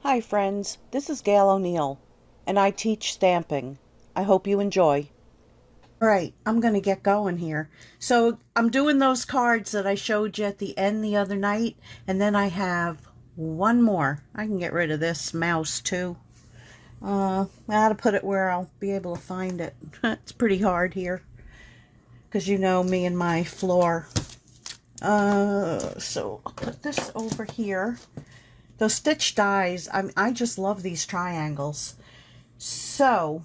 Hi friends, this is Gail O'Neill, and I teach stamping. I hope you enjoy. All right, I'm going to get going here. So I'm doing those cards that I showed you at the end the other night, and then I have one more. I can get rid of this mouse too. I ought to put it where I'll be able to find it. It's pretty hard here, because you know me and my floor. So I'll put this over here. Those stitch dies, I just love these triangles. So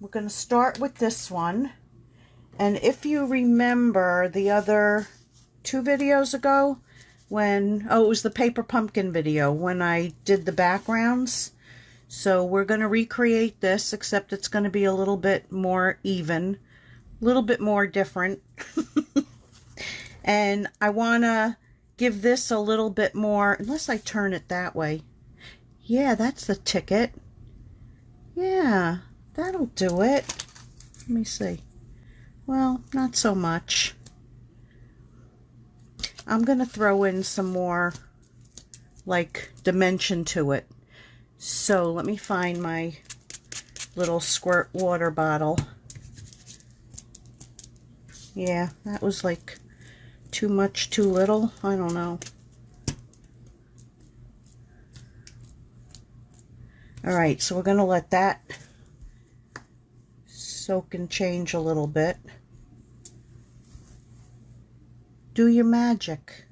we're going to start with this one. And if you remember the other two videos ago, it was the paper pumpkin video when I did the backgrounds. So we're going to recreate this, except it's going to be a little bit more even, a little bit more different. And I want to give this a little bit more, unless I turn it that way. Yeah, that's the ticket. Yeah, that'll do it. Let me see. Well, not so much. I'm going to throw in some more, like, dimension to it. So let me find my little squirt water bottle. Yeah, that was like too much, too little. I don't know. Alright, so we're going to let that soak and change a little bit. Do your magic.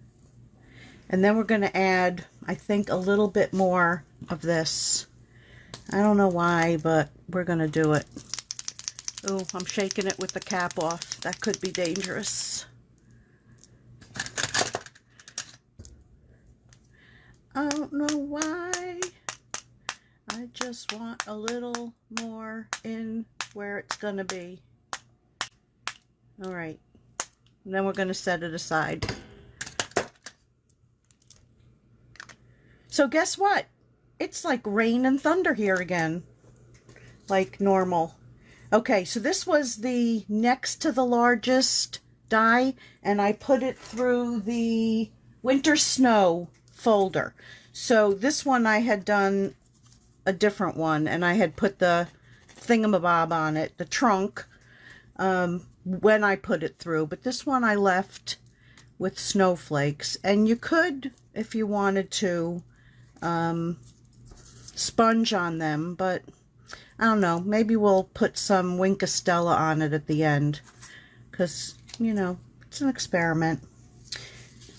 And then we're going to add, I think, a little bit more of this. I don't know why, but we're going to do it. Oh, I'm shaking it with the cap off. That could be dangerous. I don't know why. I just want a little more in where it's going to be. All right. And then we're going to set it aside. So guess what? It's like rain and thunder here again. Like normal. Okay, so this was the next to the largest die, and I put it through the winter snow folder. So this one I had done a different one, and I had put the thingamabob on it, the trunk, when I put it through. But this one I left with snowflakes, and you could, if you wanted to, sponge on them, but I don't know, maybe we'll put some Wink Estella on it at the end, because, you know, it's an experiment.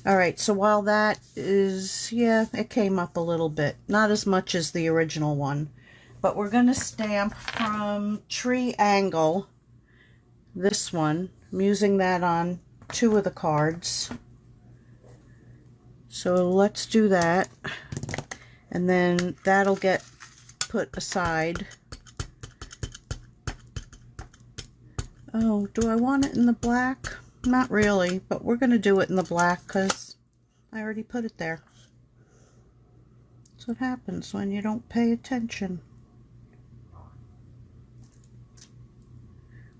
Alright, so while that is, yeah, it came up a little bit. Not as much as the original one. But we're going to stamp from Tree Angle, this one. I'm using that on two of the cards. So let's do that. And then that'll get put aside. Oh, do I want it in the black? Not really, but we're going to do it in the black because I already put it there. That's what happens when you don't pay attention.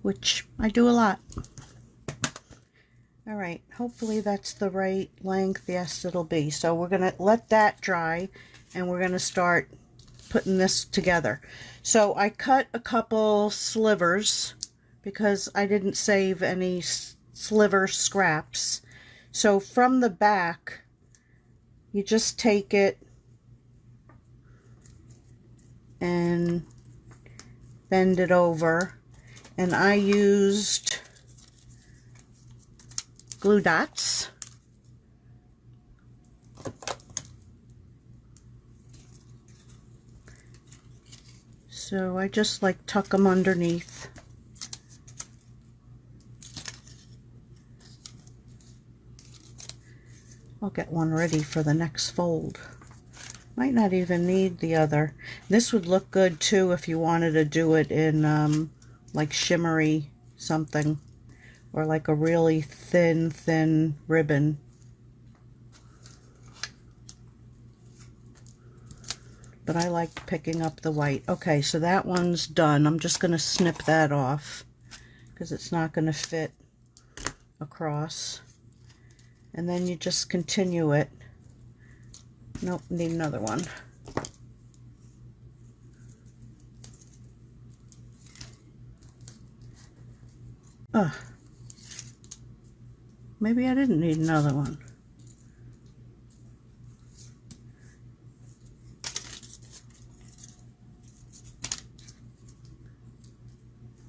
Which I do a lot. Alright, hopefully that's the right length. Yes, it'll be. So we're going to let that dry, and we're going to start putting this together. So I cut a couple slivers because I didn't save any sliver scraps. So from the back, you just take it and bend it over. And I used glue dots. So I just like tuck them underneath. I'll get one ready for the next fold. Might not even need the other. This would look good too if you wanted to do it in like shimmery something, or like a really thin ribbon. But I like picking up the white. Okay, so that one's done. I'm just going to snip that off because it's not going to fit across. And then you just continue it. Nope, need another one. Maybe I didn't need another one.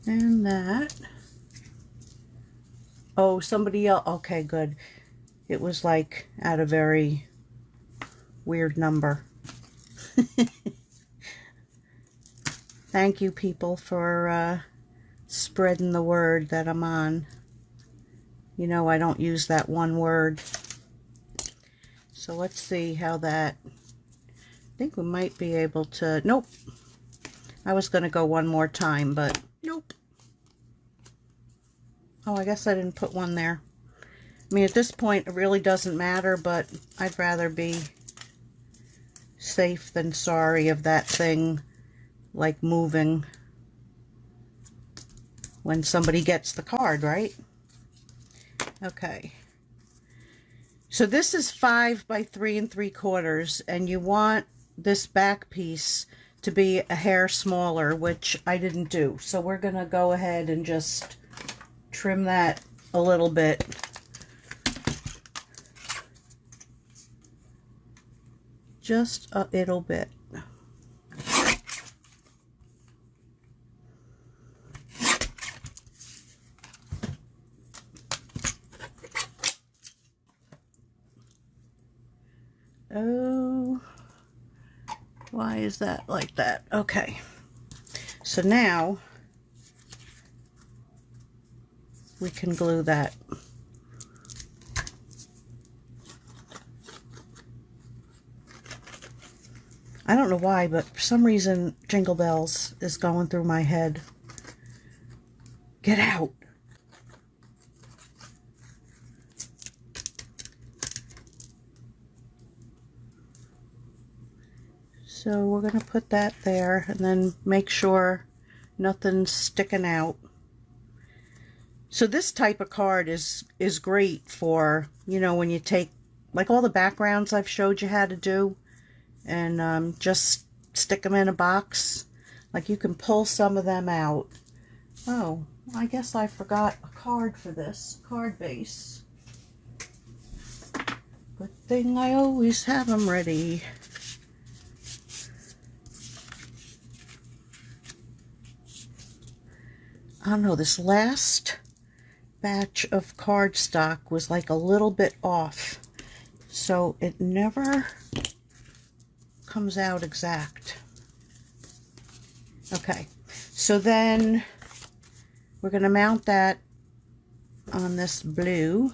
And that. Oh, somebody else. Okay, good. It was like at a very weird number. Thank you, people, for spreading the word that I'm on. You know, I don't use that one word. So let's see how that... I think we might be able to... Nope. I was going to go one more time, but nope. Oh, I guess I didn't put one there. I mean, at this point, it really doesn't matter, but I'd rather be safe than sorry of that thing, like, moving when somebody gets the card, right? Okay. So this is 5 by 3 3/4, and you want this back piece to be a hair smaller, which I didn't do. So we're going to go ahead and just trim that a little bit. Just a little bit. Oh, why is that like that? Okay. So now we can glue that. I don't know why, but for some reason Jingle Bells is going through my head. Get out. So we're going to put that there and then make sure nothing's sticking out. So this type of card is great for, you know, when you take, like all the backgrounds I've showed you how to do, and just stick them in a box. Like you can pull some of them out. Oh, I guess I forgot a card for this, card base. Good thing I always have them ready. I don't know, this last batch of cardstock was like a little bit off, so it never comes out exact. Okay, so then we're going to mount that on this blue.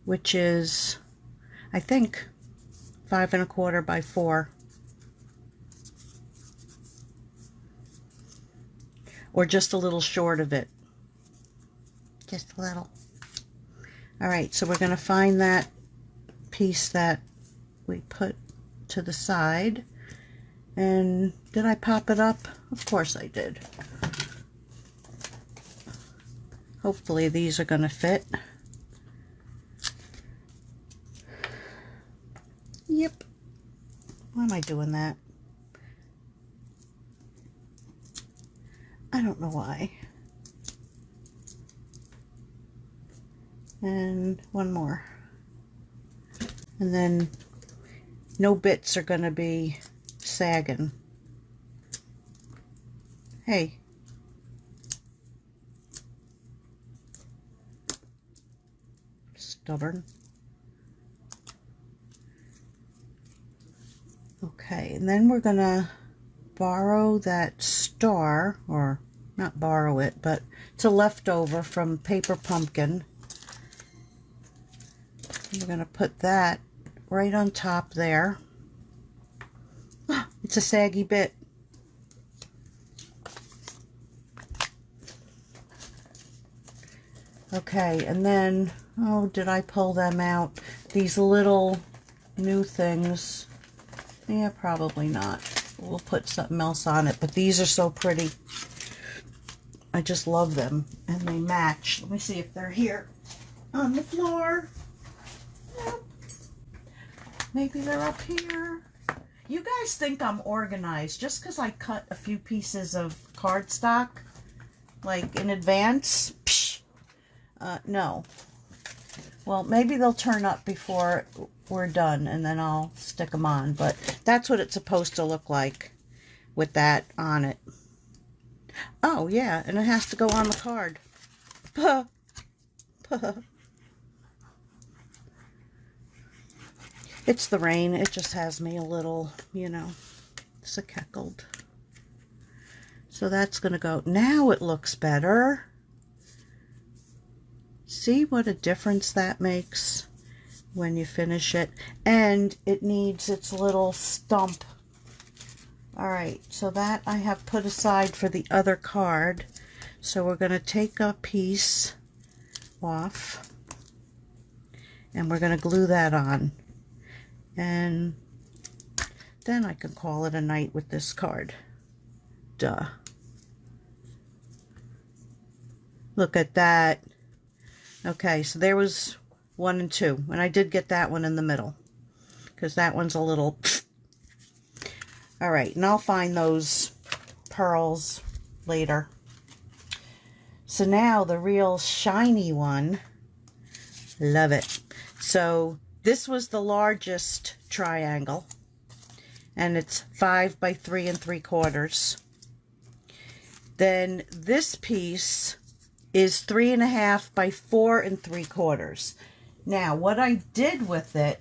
Which is, I think, 5 1/4 by 4. Or just a little short of it. Just a little. Alright, so we're going to find that piece that we put to the side. And did I pop it up? Of course I did. Hopefully these are going to fit. Yep. Why am I doing that? I don't know why. And one more. And then no bits are going to be sagging. Hey. Stubborn. Okay, and then we're going to borrow that star, or not borrow it, but it's a leftover from Paper Pumpkin. And we're going to put that right on top there. It's a saggy bit. Okay, and then, oh, did I pull them out? These little new things. Yeah, probably not. We'll put something else on it, but these are so pretty. I just love them, and they match. Let me see if they're here on the floor. Nope. Maybe they're up here. You guys think I'm organized just because I cut a few pieces of cardstock, like in advance? Psh, no. Well, maybe they'll turn up before we're done, and then I'll stick them on. But that's what it's supposed to look like with that on it. Oh, yeah, and it has to go on the card. Puh. Puh. It's the rain. It just has me a little, you know, keckled. So that's going to go. Now it looks better. See what a difference that makes when you finish it. And it needs its little stump. Alright, so that I have put aside for the other card. So we're going to take a piece off. And we're going to glue that on. And then I can call it a night with this card. Duh. Look at that. Okay, so there was 1 and 2. And I did get that one in the middle. Because that one's a little... Alright, and I'll find those pearls later. So now the real shiny one. Love it. So... this was the largest triangle, and it's 5 by 3 3/4. Then this piece is 3.5 by 4 3/4. Now, what I did with it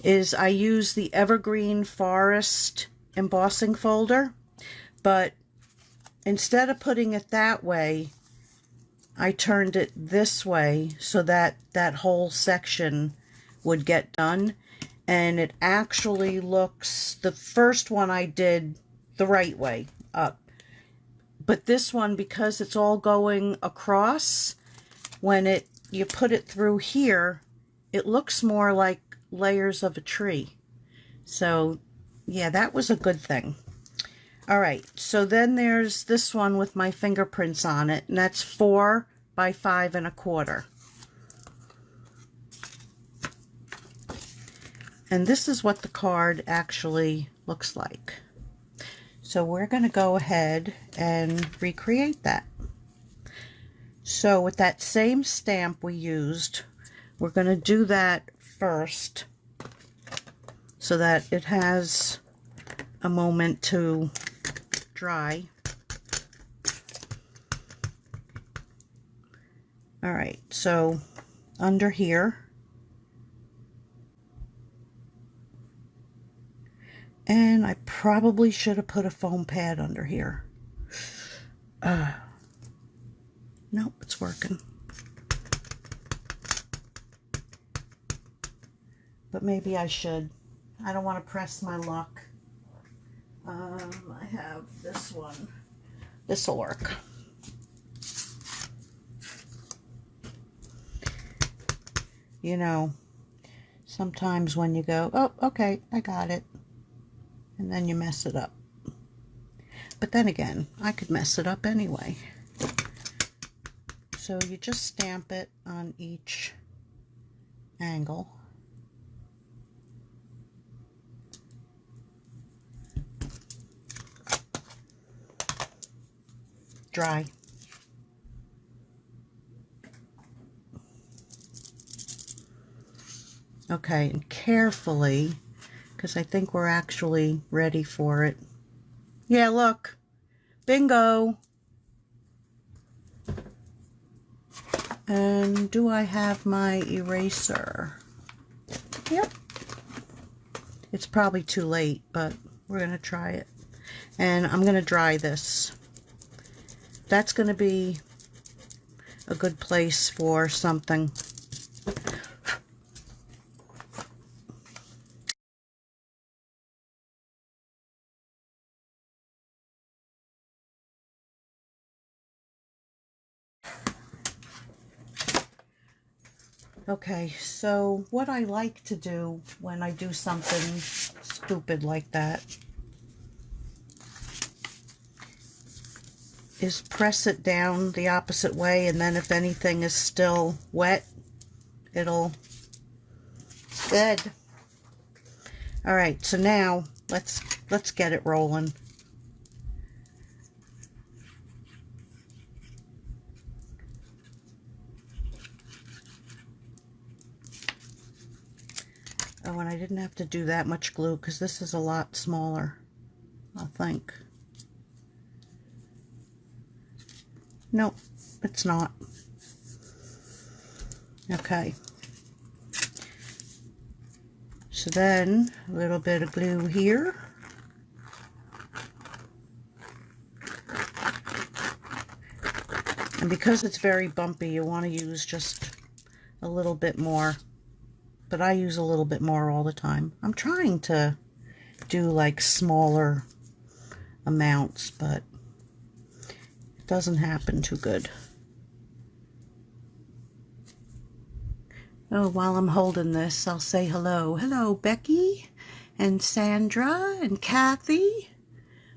is I used the Evergreen Forest embossing folder, but instead of putting it that way, I turned it this way so that that whole section would get done, and it actually looks, the first one I did the right way up, but this one, because it's all going across, when you put it through here, it looks more like layers of a tree. So yeah, that was a good thing. All right, so then there's this one with my fingerprints on it, and that's 4 by 5 1/4. And this is what the card actually looks like. So we're going to go ahead and recreate that. So with that same stamp we used, we're going to do that first so that it has a moment to dry. All right, so under here, and I probably should have put a foam pad under here. Nope, it's working. But maybe I should. I don't want to press my luck. I have this one. This will work. You know, sometimes when you go, oh, okay, I got it. And then you mess it up. But then again, I could mess it up anyway. So you just stamp it on each angle. Dry. Okay, and carefully, because I think we're actually ready for it. Yeah, look. Bingo. And do I have my eraser? Yep. It's probably too late, but we're going to try it. And I'm going to dry this. That's going to be a good place for something. Okay, so what I like to do when I do something stupid like that is press it down the opposite way, and then if anything is still wet, it'll good. All right, so now let's get it rolling. Oh, and I didn't have to do that much glue because this is a lot smaller, I think. Nope, it's not. Okay. So then, a little bit of glue here. And because it's very bumpy, you want to use just a little bit more. But I use a little bit more all the time. I'm trying to do like smaller amounts, but it doesn't happen too good. Oh, while I'm holding this, I'll say hello. Hello, Becky and Sandra and Kathy.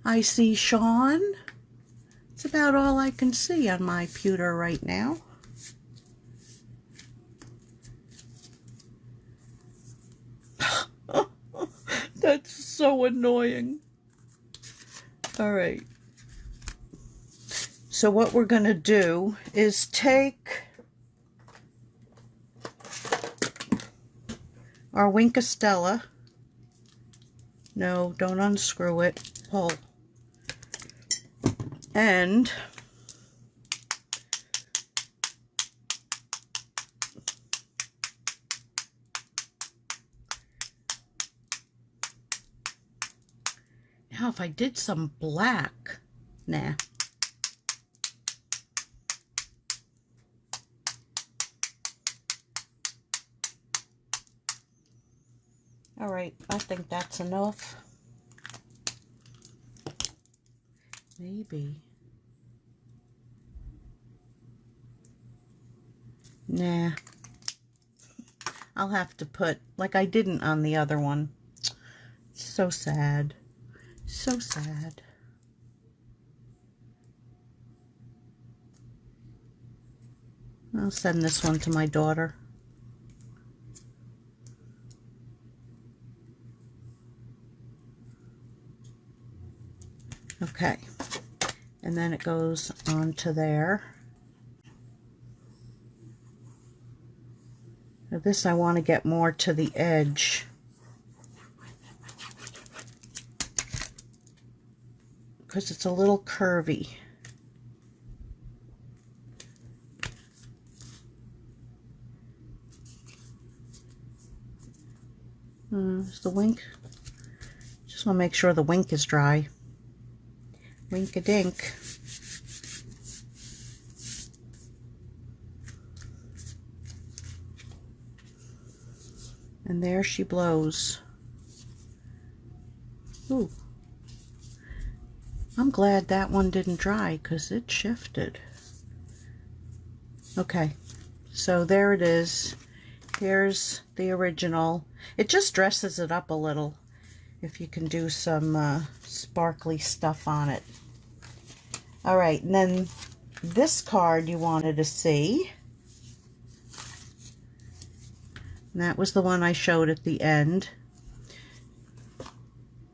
I see Sean. It's about all I can see on my pewter right now. That's so annoying. All right. So what we're going to do is take our Wink of Stella. No, don't unscrew it. Pull. And now if I did some black, nah. All right, I think that's enough. Maybe. Nah. I'll have to put, like I didn't on the other one. So sad. So sad. I'll send this one to my daughter. Okay, and then it goes onto there. Now this I want to get more to the edge. Because it's a little curvy. Is the wink? Just want to make sure the wink is dry. Wink-a-dink. And there she blows. Ooh. I'm glad that one didn't dry because it shifted. Okay, so there it is. Here's the original. It just dresses it up a little if you can do some sparkly stuff on it. All right, and then this card you wanted to see. And that was the one I showed at the end.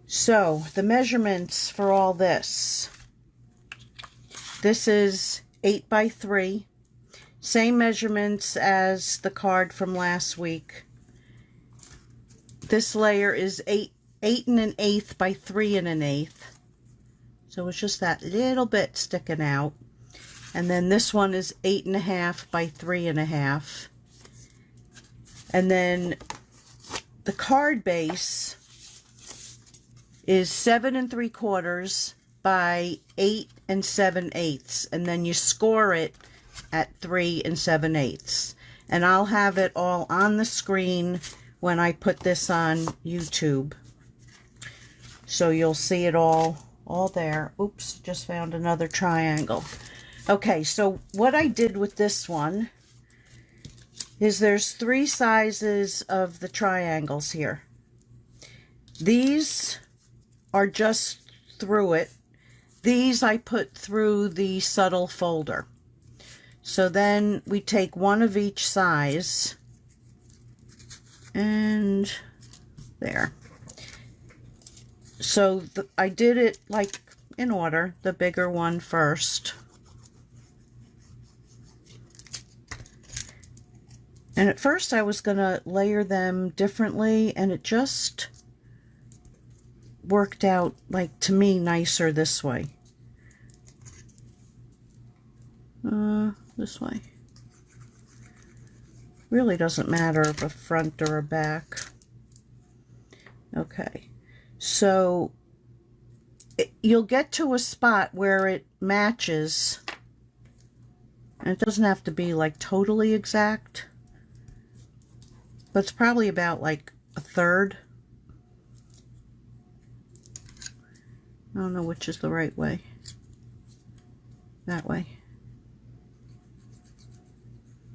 So, the measurements for all this. This is 8 by 3. Same measurements as the card from last week. This layer is 8 1/8 by 3 1/8. So it's just that little bit sticking out. And then this one is 8 1/2 by 3 1/2. And then the card base is 7 3/4 by 8 7/8. And then you score it at 3 7/8. And I'll have it all on the screen when I put this on YouTube. So you'll see it all there. Oops, just found another triangle. Okay, so what I did with this one is there's 3 sizes of the triangles here. These are just through it. These I put through the subtle folder. So then we take one of each size and there. So I did it like in order, the bigger one first. And at first I was going to layer them differently, and it just worked out, like, to me, nicer this way. This way. Really doesn't matter if a front or a back. Okay. So you'll get to a spot where it matches, and it doesn't have to be like totally exact, but it's probably about like a third. I don't know which is the right way. That way.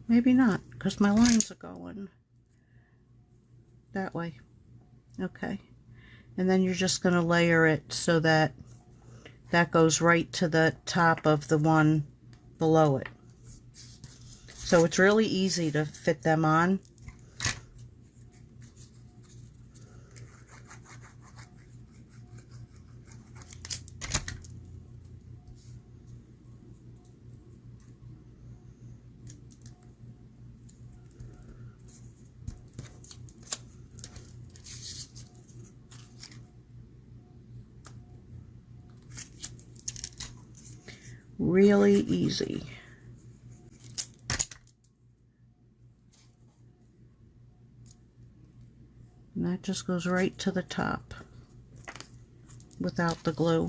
Maybe not, because my lines are going that way. Okay. And then you're just going to layer it so that that goes right to the top of the one below it. So it's really easy to fit them on. Really easy. And that just goes right to the top without the glue.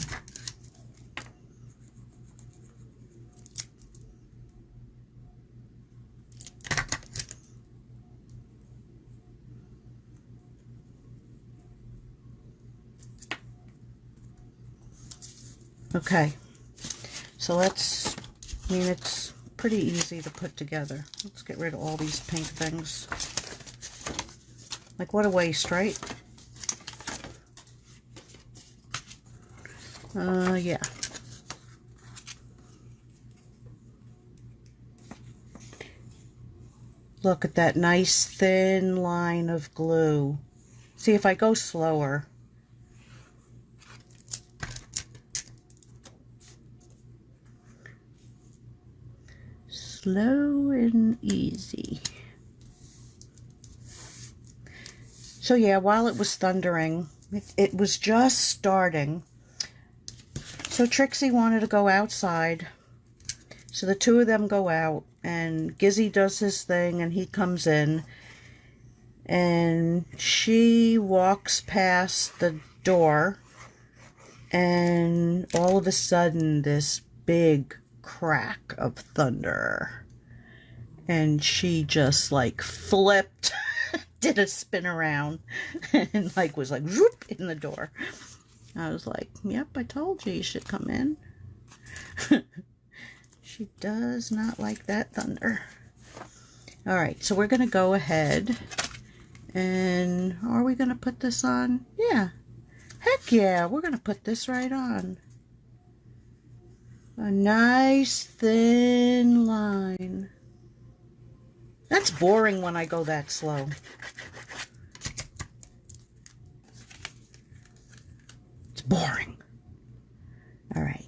Okay, so let's, I mean, it's pretty easy to put together. Let's get rid of all these pink things. Like, what a waste, right? Yeah. Look at that nice thin line of glue. See, if I go slower, slow and easy. So yeah, while it was thundering, it was just starting. So Trixie wanted to go outside. So the two of them go out, and Gizzy does his thing, and he comes in. And she walks past the door, and all of a sudden, this big crack of thunder. And she just, like, flipped, did a spin around, and, like, was like, whoop, in the door. I was like, yep, I told you should come in. She does not like that thunder. All right, so we're going to go ahead, and are we going to put this on? Yeah. Heck yeah, we're going to put this right on. A nice thin line. That's boring when I go that slow. It's boring. All right.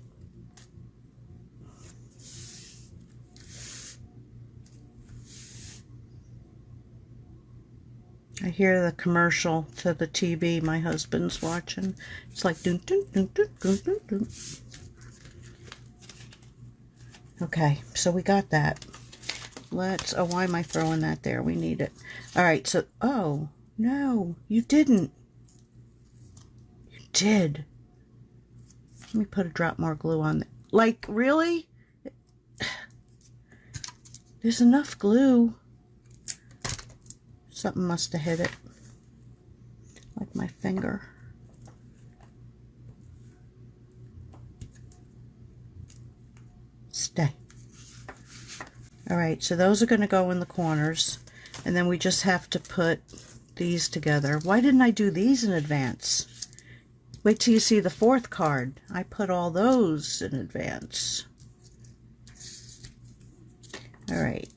I hear the commercial to the TV my husband's watching. It's like dun dun dun dun dun dun dun. Okay, so we got that. Let's, oh, why am I throwing that there? We need it. All right, so, oh, no, you didn't. You did. Let me put a drop more glue on there. Like, really? There's enough glue. Something must have hit it. Like my finger. Stay. All right, so those are going to go in the corners, and then we just have to put these together. Why didn't I do these in advance? Wait till you see the fourth card. I put all those in advance. All right.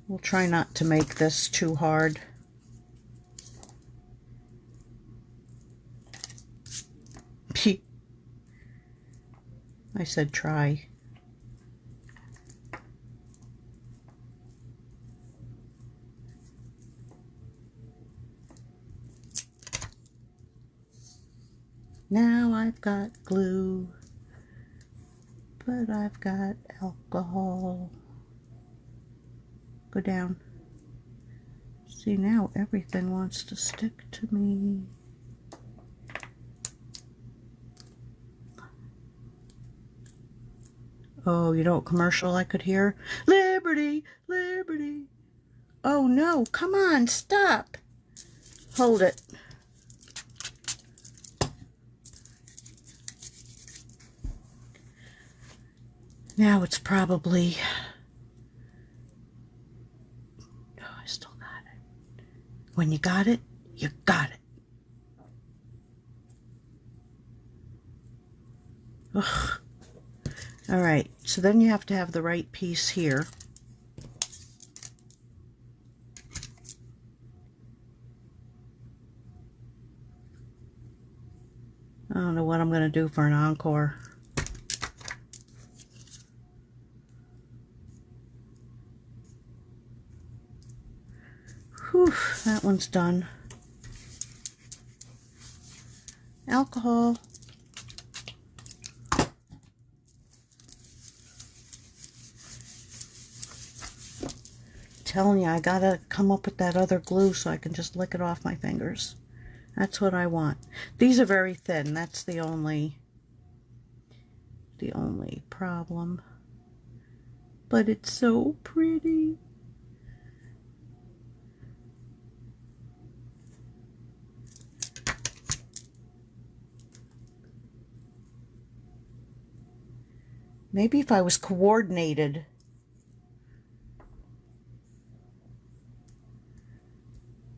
We'll try not to make this too hard. I said try. Now I've got glue, but I've got alcohol. Go down. See, now everything wants to stick to me. Oh, you know what commercial I could hear? Liberty, liberty. Oh no, come on, stop. Hold it. Now it's probably... Oh, I still got it. When you got it, you got it. Ugh. All right, so then you have to have the right piece here. I don't know what I'm going to do for an encore. Whew, that one's done. Alcohol. Telling you, I gotta come up with that other glue so I can just lick it off my fingers. That's what I want. These are very thin. That's the only problem. But it's so pretty. Maybe if I was coordinated.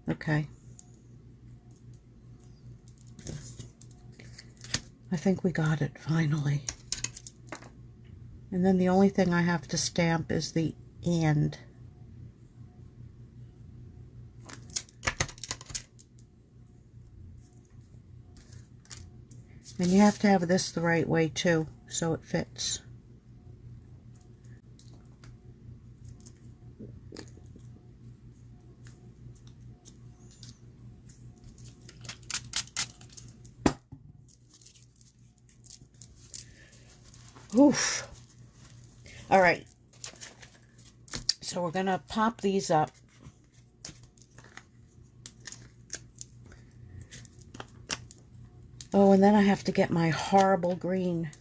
Okay. I think we got it finally. And then the only thing I have to stamp is the "and." And you have to have this the right way too, so it fits. Oof. All right. So we're going to pop these up. Oh, and then I have to get my horrible green.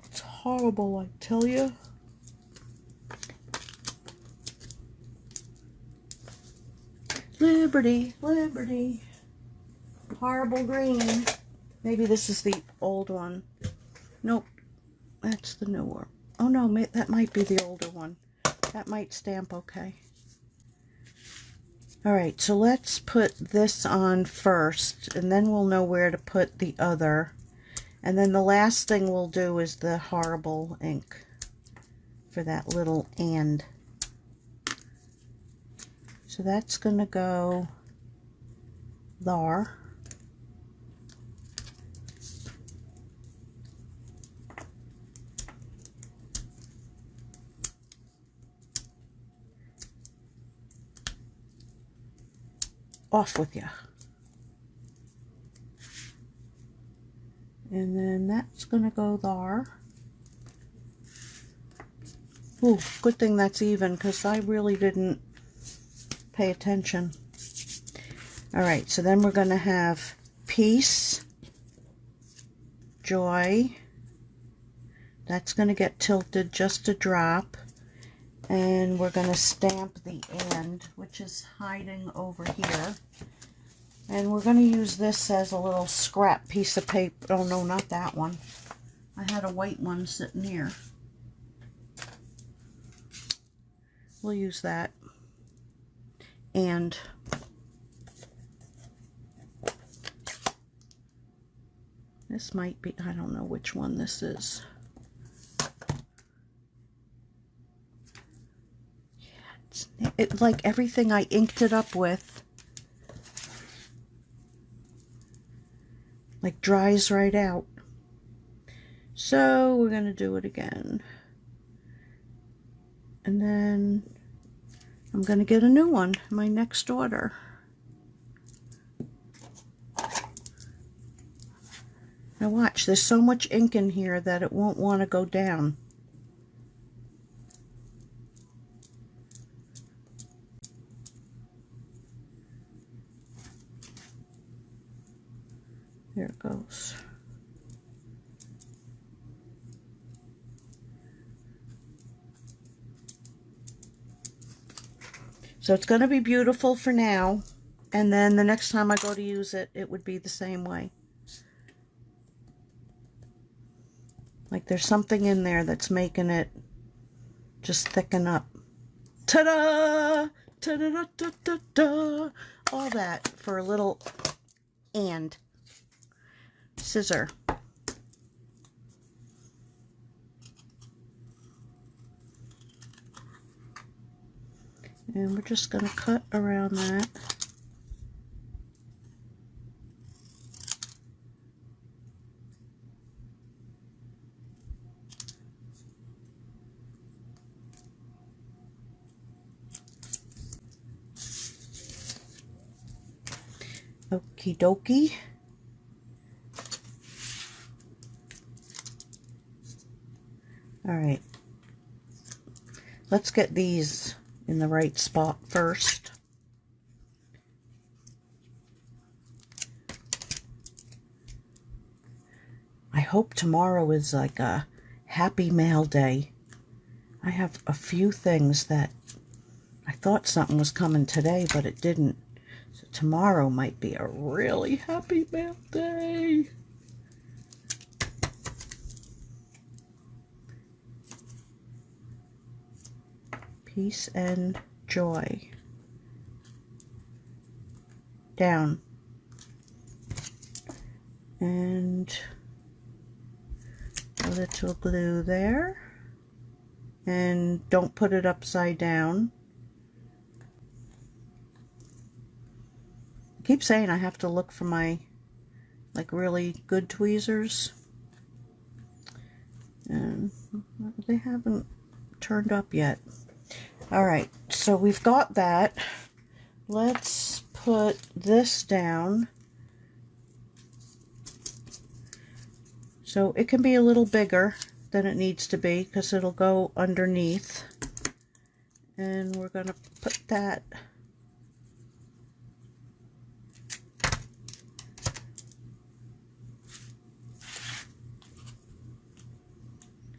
It's horrible, I tell you. Liberty, liberty. Horrible green. Maybe this is the old one. Nope, that's the newer. Oh no, that might be the older one. That might stamp okay. Alright, so let's put this on first, and then we'll know where to put the other. And then the last thing we'll do is the horrible ink for that little "and." So that's going to go there. Off with you. And then that's going to go there. Ooh, good thing that's even, because I really didn't pay attention. Alright, so then we're going to have peace, joy. That's going to get tilted just a drop. And we're going to stamp the "and," which is hiding over here. And we're going to use this as a little scrap piece of paper. Oh no, not that one. I had a white one sitting here. We'll use that. And this might be, I don't know which one this is. It's like everything I inked it up with, like dries right out. So we're going to do it again. And then I'm going to get a new one, my next order. Now watch, there's so much ink in here that it won't want to go down. There it goes. So it's going to be beautiful for now, and then the next time I go to use it, it would be the same way. Like there's something in there that's making it just thicken up. Ta-da! Ta-da-da-da-da-da! All that for a little and scissor. And we're just going to cut around that. Okie dokie. All right. Let's get these in the right spot first. I hope tomorrow is like a happy mail day. I have a few things that I thought something was coming today, but it didn't. So tomorrow might be a really happy mail day. Peace and joy. Down. And a little glue there. And don't put it upside down. I keep saying I have to look for my like really good tweezers. And they haven't turned up yet. Alright, so we've got that. Let's put this down. So it can be a little bigger than it needs to be because it'll go underneath. And we're going to put that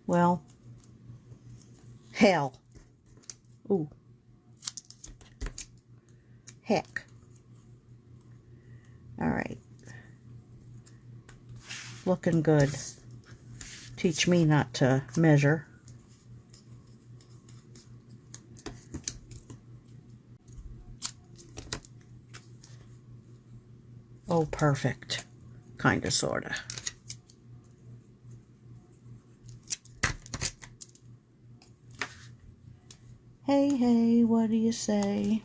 well, hell. Ooh. Heck. Alright. Looking good. Teach me not to measure. Oh, perfect. Kinda, sorta. Hey, hey, what do you say?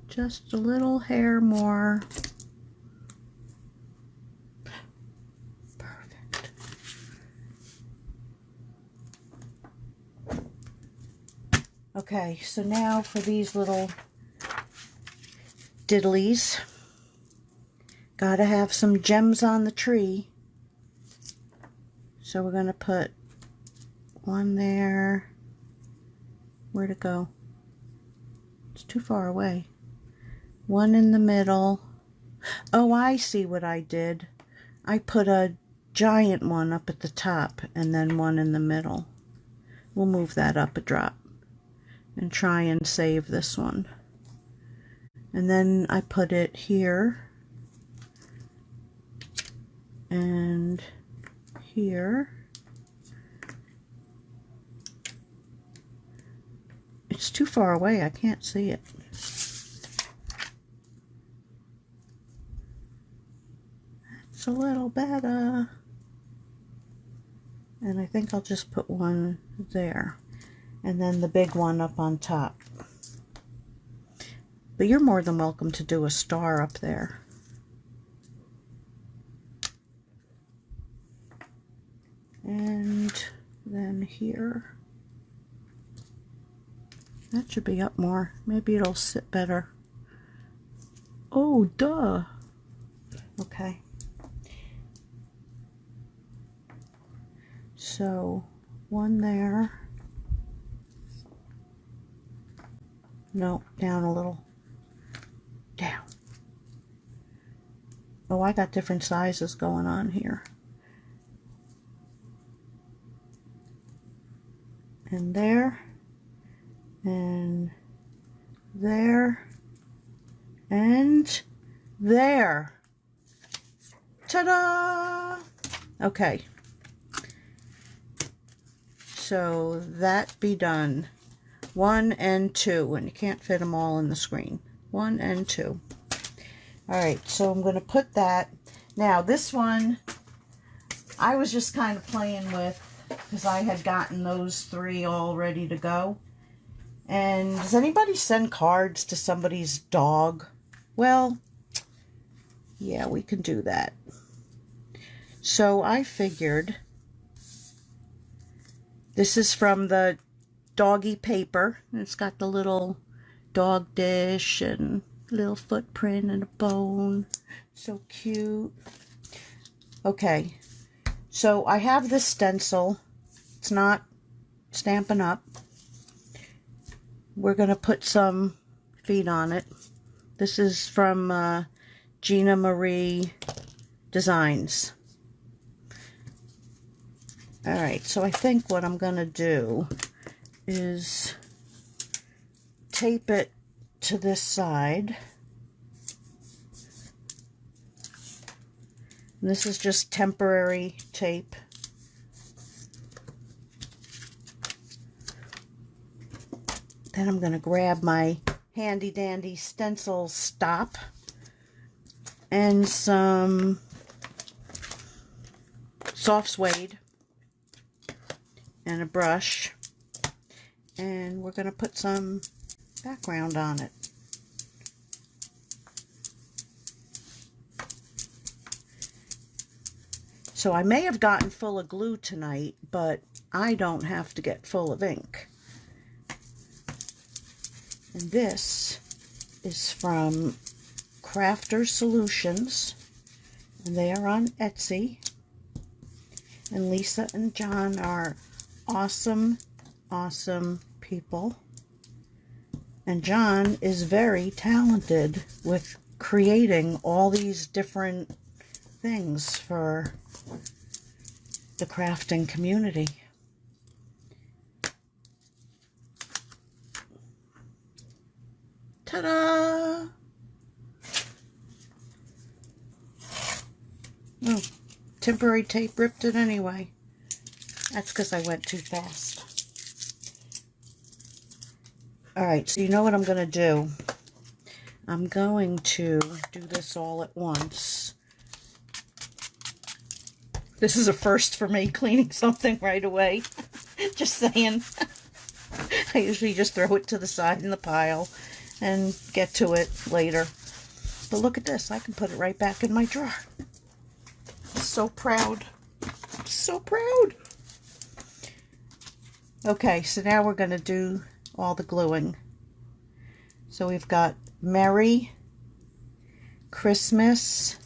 Just a little hair more. Perfect. Okay, so now for these little diddlies. Gotta have some gems on the tree. So we're gonna put one there. Where'd it go? It's too far away. One in the middle. Oh, I see what I did. I put a giant one up at the top and then one in the middle. We'll move that up a drop and try and save this one. And then I put it here and here. It's too far away, I can't see it. It's a little better. And I think I'll just put one there. and then the big one up on top. But you're more than welcome to do a star up there. And then here. That should be up more. Maybe it'll sit better. Oh, duh. Okay. So, one there. No, down a little. Down. Oh, I got different sizes going on here. And there. And there. And there. Ta-da! Okay. So that be done. 1 and 2, and you can't fit them all in the screen. 1 and 2. Alright, so I'm going to put that. Now this one, I was just kind of playing with, because I had gotten those 3 all ready to go. And does anybody send cards to somebody's dog? Well, yeah, we can do that. So I figured, this is from the doggy paper. It's got the little dog dish and little footprint and a bone. So cute. Okay, so I have this stencil. It's not Stampin' Up. We're going to put some feet on it. This is from Gina Marie Designs. Alright, so I think what I'm going to do is tape it to this side. And this is just temporary tape. Then I'm going to grab my handy dandy stencil stop and some soft suede and a brush, and we're going to put some background on it. So I may have gotten full of glue tonight, but I don't have to get full of ink. And this is from Crafter Solutions, and they are on Etsy. And Lisa and John are awesome, awesome people. And John is very talented with creating all these different things for the crafting community. Ta-da! Oh, temporary tape ripped it anyway. That's because I went too fast. Alright, so you know what I'm going to do? I'm going to do this all at once. This is a first for me, cleaning something right away. Just saying. I usually just throw it to the side in the pile and get to it later. But look at this. I can put it right back in my drawer. I'm so proud. I'm so proud. Okay, so now we're going to do all the gluing. So we've got Merry Christmas.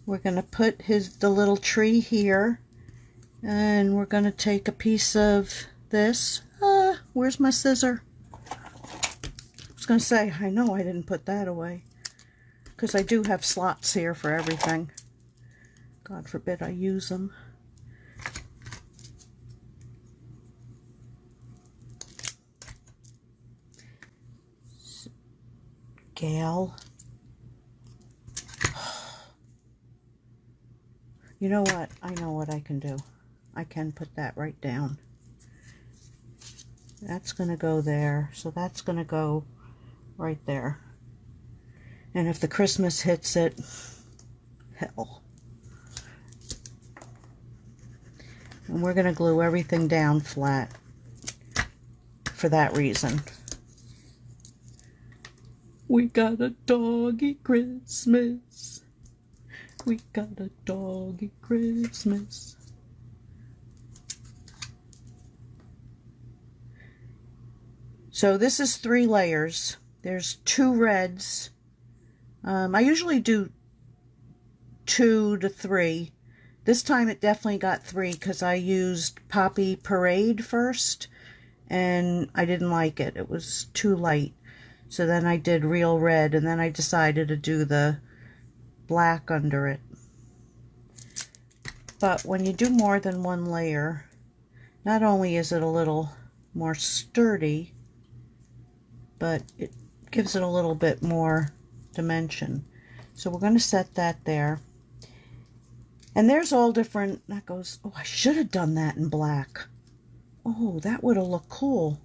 We're going to put the little tree here. And we're going to take a piece of this. Where's my scissor? I was going to say, I know I didn't put that away. Because I do have slots here for everything. God forbid I use them. Gail. You know what? I know what I can do. I can put that right down. That's going to go there. So that's going to go right there. And if the Christmas hits it, hell. And we're going to glue everything down flat. for that reason. We got a doggy Christmas. We got a doggy Christmas. So this is 3 layers. There's 2 reds. I usually do 2 to 3. This time it definitely got 3 because I used Poppy Parade first and I didn't like it. It was too light. So then I did real red and then I decided to do the black under it. But when you do more than 1 layer, not only is it a little more sturdy, but it gives it a little bit more dimension. So we're going to set that there. And there's all different, that goes, oh, I should have done that in black. Oh, that would have looked cool.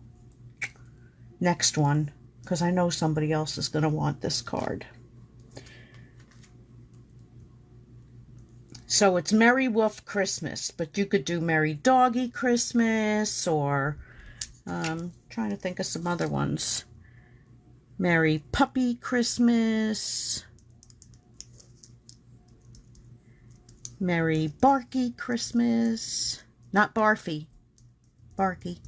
Next one, because I know somebody else is going to want this card. So it's Merry Wolf Christmas, but you could do Merry Doggy Christmas, or trying to think of some other ones. Merry Puppy Christmas. Merry Barky Christmas. Not Barfy. Barky.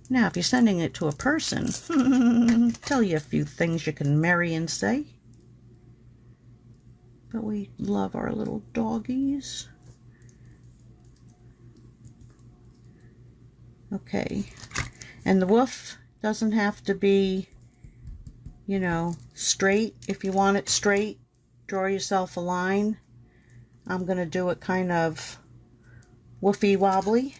Now, if you're sending it to a person, tell you a few things you can marry and say. But we love our little doggies. Okay. And the wolf doesn't have to be, you know, straight. If you want it straight, draw yourself a line. I'm going to do it kind of woofy wobbly.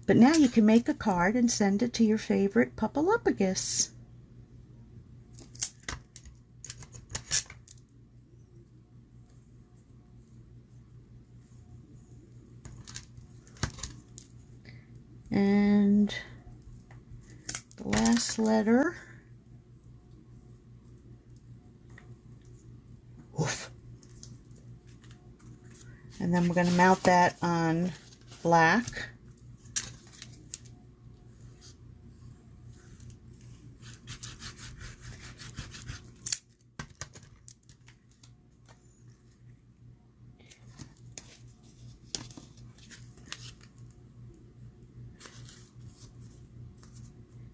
But now you can make a card and send it to your favorite pupalupacous. And the last letter. Oof. And then we're going to mount that on black.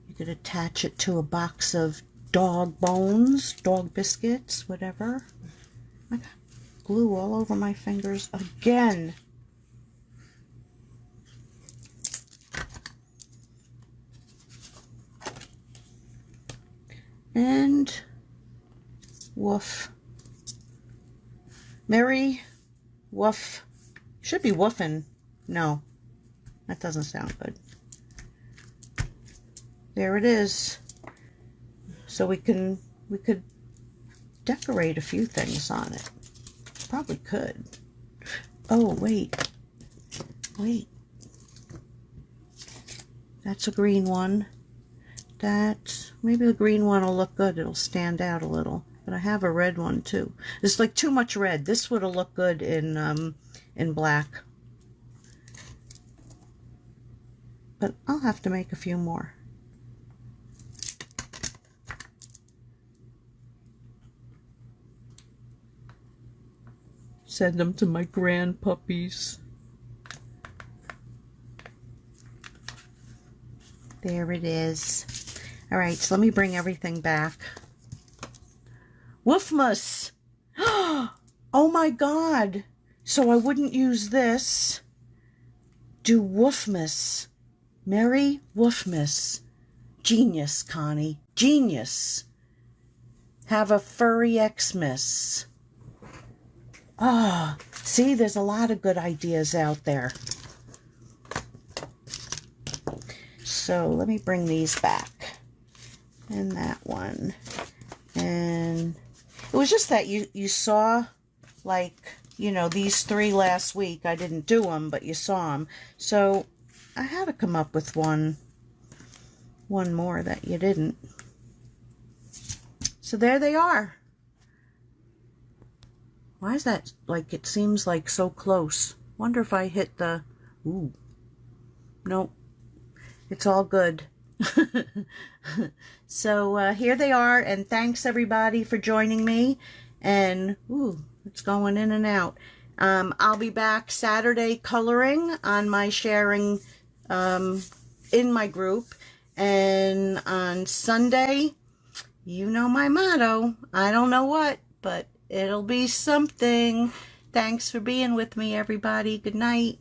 You could attach it to a box of dog bones, dog biscuits, whatever. I got glue all over my fingers again. And woof. Merry woof. Should be woofing. No, that doesn't sound good. There it is. So we could decorate a few things on it. Probably could. Oh, wait. That's a green one. Maybe the green one will look good. It'll stand out a little. But I have a red one too. It's like too much red. This would have looked good in black. But I'll have to make a few more. Send them to my grandpuppies. There it is. All right, so let me bring everything back. Woofmas! Oh my God! So I wouldn't use this. Do Woofmas. Merry Woofmas. Genius, Connie. Genius. Have a furry Xmas. Ah, see, there's a lot of good ideas out there. So let me bring these back. And that one. And it was just that you saw, like, you know, these 3 last week. I didn't do them, but you saw them. So I had to come up with one one more that you didn't. So there they are. Why is that like, it seems like so close? Wonder if I hit the, ooh, nope, it's all good. So here they are, and thanks everybody for joining me. And ooh, it's going in and out. I'll be back Saturday coloring on my sharing in my group, and on Sunday, you know my motto, I don't know what, but it'll be something. Thanks for being with me, everybody. Good night.